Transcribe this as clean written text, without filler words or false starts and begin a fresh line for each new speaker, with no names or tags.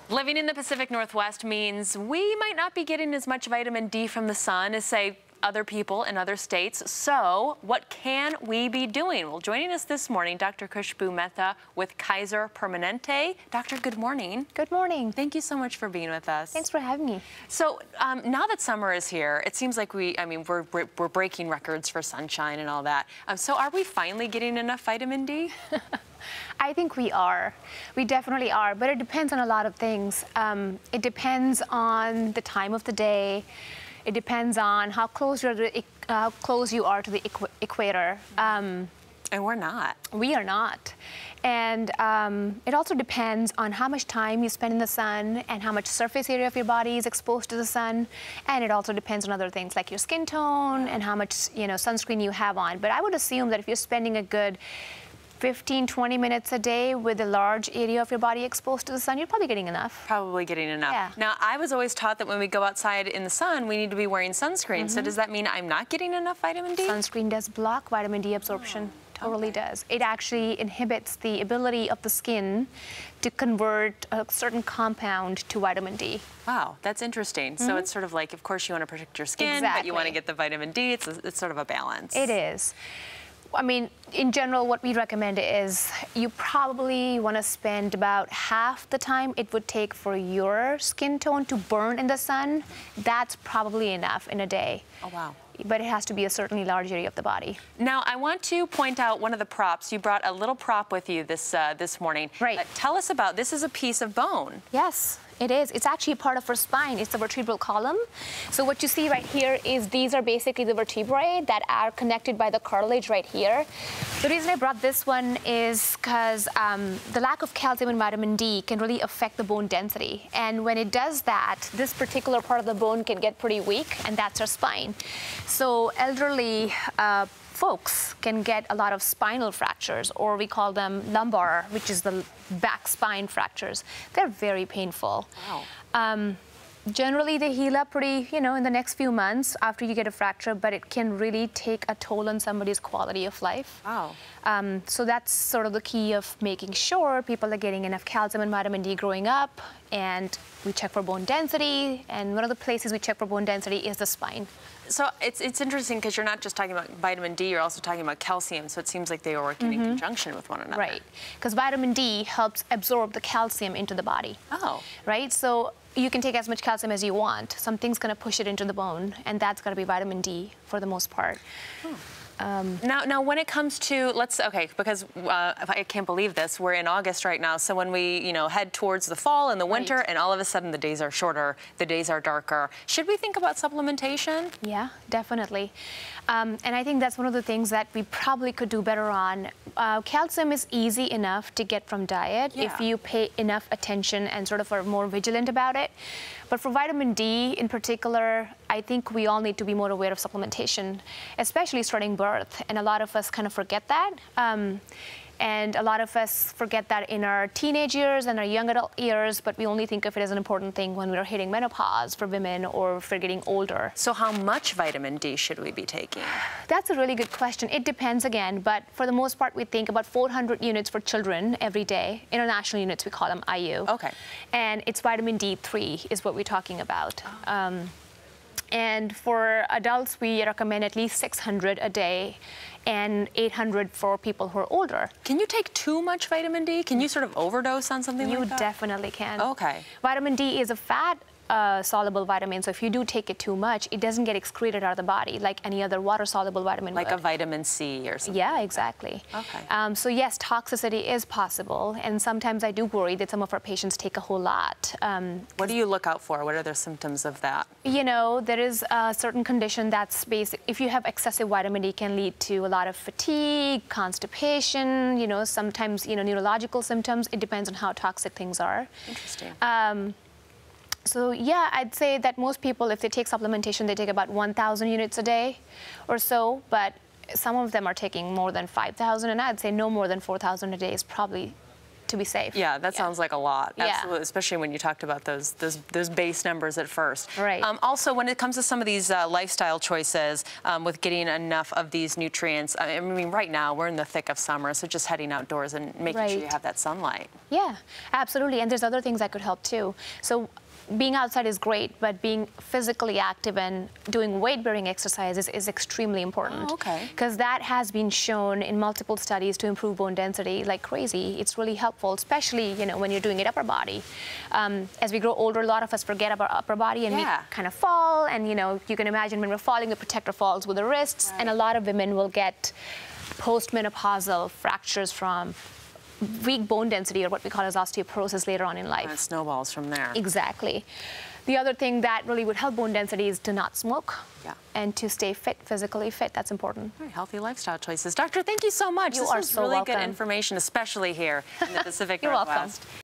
Living in the Pacific Northwest means we might not be getting as much vitamin D from the sun as, say, other people in other states. So what can we be doing? Well, joining us this morning, Dr. Khushboo Mehta with Kaiser Permanente. Doctor, good morning.
Good morning.
Thank you so much for being with us.
Thanks for having me.
So now that summer is here, it seems like we're breaking records for sunshine and all that. So are we finally getting enough vitamin D?
I think we are. We definitely are, but it depends on a lot of things. It depends on the time of the day. It depends on how close you are to the equator.
And we're not.
We are not. And it also depends on how much time you spend in the sun and how much surface area of your body is exposed to the sun. And it also depends on other things like your skin tone and how much sunscreen you have on. But I would assume that if you're spending a good 15-20 minutes a day with a large area of your body exposed to the sun, you're probably getting enough.
Probably getting enough.
Yeah.
Now, I was always taught that when we go outside in the sun, we need to be wearing sunscreen. So does that mean I'm not getting enough vitamin D?
Sunscreen does block vitamin D absorption. Totally does. It actually inhibits the ability of the skin to convert a certain compound to vitamin D.
Wow, that's interesting. So it's sort of like, of course, you want to protect your skin, but you want to get the vitamin D. It's sort of a balance.
It is. I mean, in general, what we recommend is you probably want to spend about half the time it would take for your skin tone to burn in the sun. That's probably enough in a day.
Oh, wow.
But it has to be a certainly large area of the body.
Now, I want to point out one of the props. You brought a little prop with you this morning.
Right.
Tell us about, this is a piece of bone.
Yes, it is. It's actually a part of our spine. It's the vertebral column. So what you see right here is these are basically the vertebrae that are connected by the cartilage right here. The reason I brought this one is because the lack of calcium and vitamin D can really affect the bone density. And when it does that, this particular part of the bone can get pretty weak, and that's our spine. So elderly folks can get a lot of spinal fractures, or we call them lumbar, which is the back spine fractures. They're very painful.
Wow.
Generally, they heal up pretty, in the next few months after you get a fracture, but it can really take a toll on somebody's quality of life.
Wow.
So that's sort of the key of making sure people are getting enough calcium and vitamin D growing up, and we check for bone density, and one of the places we check for bone density is the spine.
So it's interesting because you're not just talking about vitamin D, you're also talking about calcium, so it seems like they are working in conjunction with one another.
Right, because vitamin D helps absorb the calcium into the body.
Oh.
Right, so you can take as much calcium as you want. Something's going to push it into the bone, and that's going to be vitamin D for the most part.
Now, when it comes to, because I can't believe this, we're in August right now, so when we, head towards the fall and the winter, and all of a sudden the days are shorter, the days are darker, should we think about supplementation?
Yeah, definitely. And I think that's one of the things that we probably could do better on. Calcium is easy enough to get from diet if you pay enough attention and sort of are more vigilant about it. But for vitamin D in particular, I think we all need to be more aware of supplementation, especially starting birth. And a lot of us kind of forget that. And a lot of us forget that in our teenage years and our young adult years, but we only think of it as an important thing when we're hitting menopause for women or for getting older.
So how much vitamin D should we be taking?
That's a really good question. It depends again, but for the most part, we think about 400 units for children every day. International units, we call them IU.
Okay.
And it's vitamin D3 is what we're talking about. And for adults, we recommend at least 600 a day and 800 for people who are older.
Can you take too much vitamin D? Can you sort of overdose on something like that?
You definitely can.
Okay.
Vitamin D is a fat soluble vitamin, so if you do take it too much, it doesn't get excreted out of the body like any other water-soluble vitamin
Like
would.
a vitamin C or something?
Yeah, exactly.
Okay.
So yes, toxicity is possible, and sometimes I do worry that some of our patients take a whole lot.
What do you look out for? What are the symptoms of that?
There is a certain condition that's basic. If you have excessive vitamin D, it can lead to a lot of fatigue, constipation, sometimes, neurological symptoms. It depends on how toxic things are.
Interesting.
So yeah, I'd say that most people, if they take supplementation, they take about 1,000 units a day or so, but some of them are taking more than 5,000, and I'd say no more than 4,000 a day is probably to be safe.
Yeah, that sounds like a lot.
Yeah.
Absolutely, especially when you talked about those base numbers at first.
Right.
Also, when it comes to some of these lifestyle choices with getting enough of these nutrients, I mean, right now we're in the thick of summer, so just heading outdoors and making sure you have that sunlight.
Yeah, absolutely. And there's other things that could help too. So being outside is great, but being physically active and doing weight-bearing exercises is extremely important.
Oh, okay.
Because that has been shown in multiple studies to improve bone density like crazy. It's really helpful, especially, you know, when you're doing it upper body. As we grow older, a lot of us forget about upper body and we kind of fall. And, you know, you can imagine when we're falling, the protector falls with the wrists. Right. And a lot of women will get postmenopausal fractures from weak bone density, or what we call as osteoporosis, later on in life.
And it snowballs from there.
Exactly. The other thing that really would help bone density is to not smoke.
Yeah.
And to stay fit, physically fit. That's important.
Very healthy lifestyle choices. Doctor, thank you so much.
You are so welcome.
This was really good information, especially here in the Pacific Northwest.
Welcome.